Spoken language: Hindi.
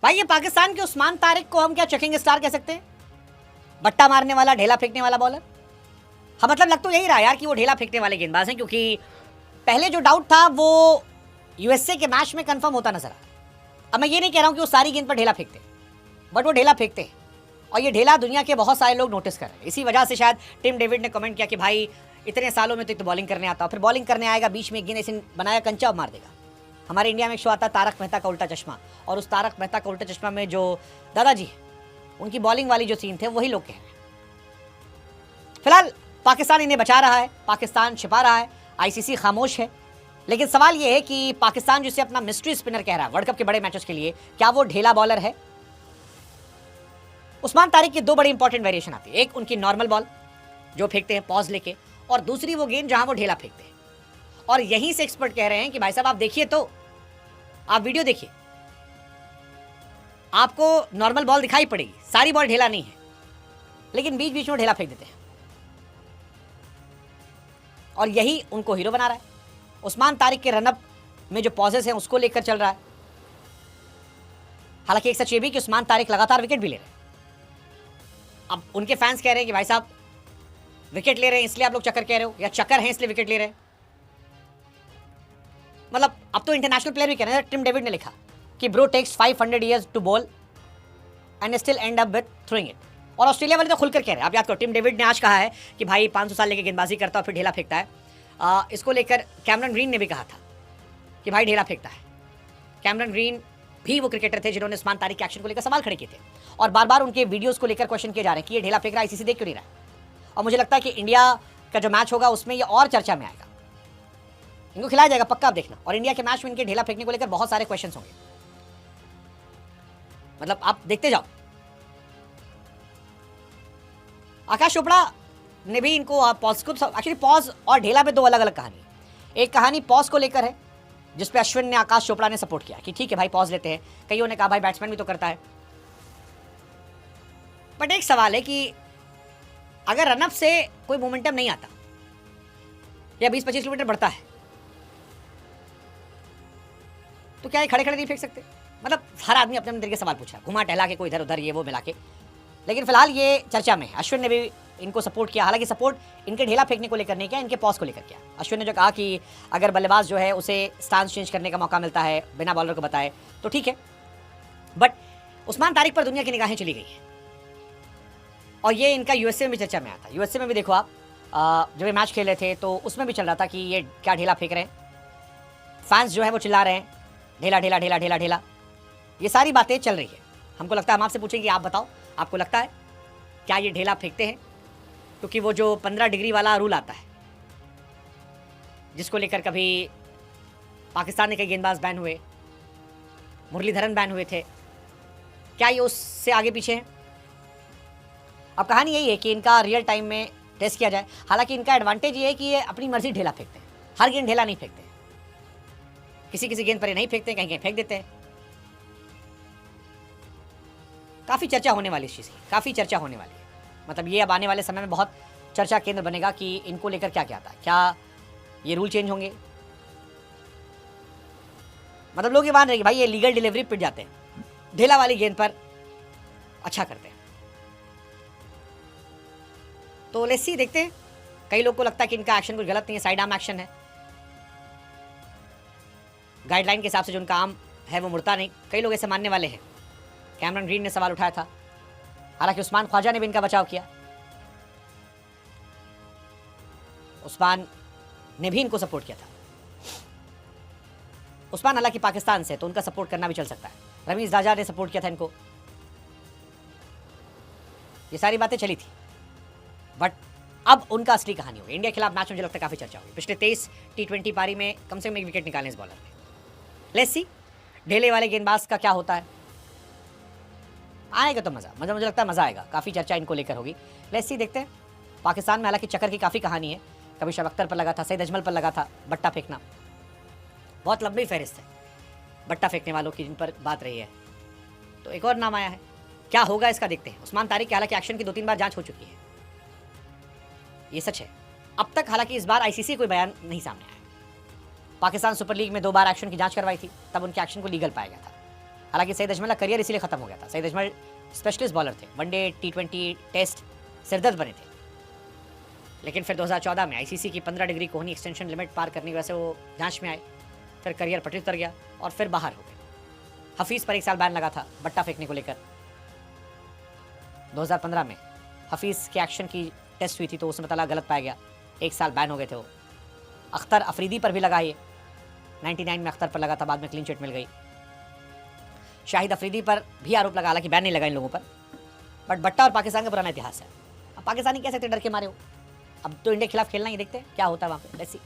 भाई ये पाकिस्तान के उस्मान तारिक को हम क्या चेकिंग स्टार कह सकते हैं? बट्टा मारने वाला, ढेला फेंकने वाला बॉलर। हाँ मतलब लग तो यही रहा यार कि वो ढेला फेंकने वाले गेंदबाज हैं, क्योंकि पहले जो डाउट था वो यूएसए के मैच में कंफर्म होता नजर आया। अब मैं ये नहीं कह रहा हूं कि वो सारी गेंद पर ढेला फेंकते, बट वो ढेला फेंकते हैं और ये ढेला दुनिया के बहुत सारे लोग नोटिस कर रहे हैं। इसी वजह से शायद टिम डेविड ने कमेंट किया कि भाई इतने सालों में तो बॉलिंग करने आता, फिर बॉलिंग करने आएगा, बीच में गेंद ऐसे बनाया कंचा मार देगा। हमारे इंडिया में एक शो आता है तारक मेहता का उल्टा चश्मा, और उस तारक मेहता का उल्टा चश्मा में जो दादाजी है उनकी बॉलिंग वाली जो सीन थे वही लोग कह रहे हैं। फिलहाल पाकिस्तान इन्हें बचा रहा है, पाकिस्तान छिपा रहा है, आईसीसी खामोश है। लेकिन सवाल यह है कि पाकिस्तान जिसे अपना मिस्ट्री स्पिनर कह रहा है वर्ल्ड कप के बड़े मैचेस के लिए, क्या वो ढेला बॉलर है? उस्मान तारिक की दो बड़ी इंपॉर्टेंट वेरिएशन आती है। एक उनकी नॉर्मल बॉल जो फेंकते हैं पॉज लेके, और दूसरी वो गेंद जहां वो ढेला फेंकते हैं। और यहीं से एक्सपर्ट कह रहे हैं कि भाई साहब आप देखिए, तो आप वीडियो देखिए, आपको नॉर्मल बॉल दिखाई पड़ेगी, सारी बॉल ढेला नहीं है, लेकिन बीच बीच में ढेला फेंक देते हैं और यही उनको हीरो बना रहा है। उस्मान तारिक के रनअप में जो पॉजेस हैं उसको लेकर चल रहा है। हालांकि एक सच ये भी कि उस्मान तारिक लगातार विकेट भी ले रहे हैं। अब उनके फैंस कह रहे हैं कि भाई साहब विकेट ले रहे हैं इसलिए आप लोग चक्कर कह रहे हो, या चक्कर हैं इसलिए विकेट ले रहे हैं। मतलब अब तो इंटरनेशनल प्लेयर भी कह रहे हैं। टिम डेविड ने लिखा कि bro takes 500 years to bowl and still end up with throwing it. और ऑस्ट्रेलिया वाले तो खुलकर कह रहे हैं। आप याद करो, टिम डेविड ने आज कहा है कि भाई 500 साल लेके गेंदबाजी करता है और फिर ढेला फेंकता है। इसको लेकर कैमरन ग्रीन ने भी कहा था कि भाई ढेला फेंकता है। कैमरन ग्रीन भी वो क्रिकेटर थे जिन्होंने उस्मान तारिक के एक्शन को लेकर सवाल खड़े किए थे, और बार बार उनके वीडियोस को लेकर क्वेश्चन किए जा रहे हैं कि ये ढेला फेंक रहा है, आईसीसी देख क्यों नहीं रहा है। और मुझे लगता है कि इंडिया का जो मैच होगा उसमें ये और चर्चा में आएगा, इनको खिलाया जाएगा पक्का, आप देखना। और इंडिया के मैच में इनके ढेला फेंकने को लेकर बहुत सारे क्वेश्चन होंगे, मतलब आप देखते जाओ। आकाश चोपड़ा ने भी इनको पॉज को, एक्चुअली पॉज और ढेला में दो अलग अलग कहानी। एक कहानी पॉज को लेकर है जिसपे अश्विन ने, आकाश चोपड़ा ने सपोर्ट किया कि ठीक है भाई पॉज लेते हैं। कईयों ने कहा भाई बैट्समैन भी तो करता है। बट एक सवाल है कि अगर रनअप से कोई मोमेंटम नहीं आता या 20-25 किलोमीटर बढ़ता है तो क्या ये खड़े खड़े नहीं फेंक सकते? मतलब हर आदमी अपने अपने तरीके से सवाल पूछा, घुमा टहला के, कोई इधर उधर ये वो मिला के। लेकिन फिलहाल ये चर्चा में है। अश्विन ने भी इनको सपोर्ट किया, हालांकि सपोर्ट इनके ढेला फेंकने को लेकर नहीं किया, इनके पॉज को लेकर किया। अश्विन ने जो कहा कि अगर बल्लेबाज जो है उसे स्टांस चेंज करने का मौका मिलता है बिना बॉलर को बताए तो ठीक है। बट उस्मान तारिक पर दुनिया की निगाहें चली गई हैं और ये इनका यूएसए में भी चर्चा में आया था। यूएसए में भी देखो आप, जब ये मैच खेले थे तो उसमें भी चल रहा था कि ये क्या ढेला फेंक रहे हैं। फैंस जो है वो चिल्ला रहे हैं ढेला ढेला ढेला ढेला ढेला। ये सारी बातें चल रही है। हमको लगता है हम आपसे पूछेंगे, आप बताओ आपको लगता है क्या ये ढेला फेंकते हैं? क्योंकि वो जो 15 डिग्री वाला रूल आता है जिसको लेकर कभी पाकिस्तान के कई गेंदबाज बैन हुए, मुरलीधरन बैन हुए थे, क्या ये उससे आगे पीछे हैं? अब कहानी यही है कि इनका रियल टाइम में टेस्ट किया जाए। हालांकि इनका एडवांटेज ये है कि ये अपनी मर्जी ढेला फेंकते हैं, हर गेंद ढेला नहीं फेंकते, किसी किसी गेंद पर ये नहीं फेंकते, कहीं कहीं फेंक देते हैं। काफ़ी चर्चा होने वाली इस चीज़ की, काफ़ी चर्चा होने वाली है। मतलब ये अब आने वाले समय में बहुत चर्चा केंद्र बनेगा कि इनको लेकर क्या क्या था, क्या ये रूल चेंज होंगे। मतलब लोग ये मान रहे हैं कि भाई ये लीगल डिलीवरी पिट जाते हैं, ढेला वाली गेंद पर अच्छा करते हैं। तो लेट्स सी, देखते हैं। कई लोग को लगता है कि इनका एक्शन कुछ गलत नहीं है, साइड आर्म एक्शन है, गाइडलाइन के हिसाब से जो उनका आर्म है वो मुड़ता नहीं। कई लोग ऐसे मानने वाले हैं। कैमरन ग्रीन ने सवाल उठाया था, हालांकि उस्मान ख्वाजा ने भी इनका बचाव किया। उस्मान ने भी इनको सपोर्ट किया था। उस्मान हालांकि पाकिस्तान से, तो उनका सपोर्ट करना भी चल सकता है। रमीज राजा ने सपोर्ट किया था इनको। ये सारी बातें चली थी, बट अब उनका असली कहानी होगी। इंडिया के खिलाफ मैच में मुझे लगता है काफ़ी चर्चा हुई। पिछले 23 T20 पारी में कम से कम एक विकेट निकाले इस बॉलर ने। लेट्स सी ढेले वाले गेंदबाज का क्या होता है। आएगा तो मज़ा, मुझे लगता है मज़ा आएगा। काफ़ी चर्चा इनको लेकर होगी। लेट्स सी, देखते हैं। पाकिस्तान में हालांकि चक्कर की काफ़ी कहानी है। कभी शब अख्तर पर लगा था, सईद अजमल पर लगा था बट्टा फेंकना। बहुत लंबी फहरिस्त है बट्टा फेंकने वालों की जिन पर बात रही है। तो एक और नाम आया है, क्या होगा इसका देखते हैं। उस्मान तारिक के हालांकि एक्शन की 2-3 बार जांच हो चुकी है, ये सच है। अब तक हालांकि इस बार आईसीसी कोई बयान नहीं सामने आया। पाकिस्तान सुपर लीग में 2 बार एक्शन की जांच करवाई थी, तब उनके एक्शन को लीगल पाया गया था। हालांकि सईद अजमल का करियर इसीलिए खत्म हो गया था। सईद अजमल स्पेशलिस्ट बॉलर थे, वनडे T20 टेस्ट सिरदर्द बने थे। लेकिन फिर 2014 में आईसीसी की 15 डिग्री कोहनी एक्सटेंशन लिमिट पार करने की वजह से वो जांच में आए, फिर करियर पटरी उतर गया और फिर बाहर हो गए। हफीज़ पर 1 साल बैन लगा था बट्टा फेंकने को लेकर। 2015 में हफीज़ के एक्शन की टेस्ट हुई थी तो उसमें तला गलत पाया गया, 1 साल बैन हो गए थे वो। अख्तर अफरीदी पर भी लगा, ये 99 में अख्तर पर लगा था, बाद में क्लीन चिट मिल गई। शाहिद अफरीदी पर भी आरोप लगा, हालांकि बैन नहीं लगा इन लोगों पर। बट बट्टा और पाकिस्तान का पुराना इतिहास है। अब पाकिस्तानी कह सकते डर के मारे हो, अब तो इंडिया के खिलाफ खेलना ही, देखते हैं क्या होता है वहाँ पे। Let's see.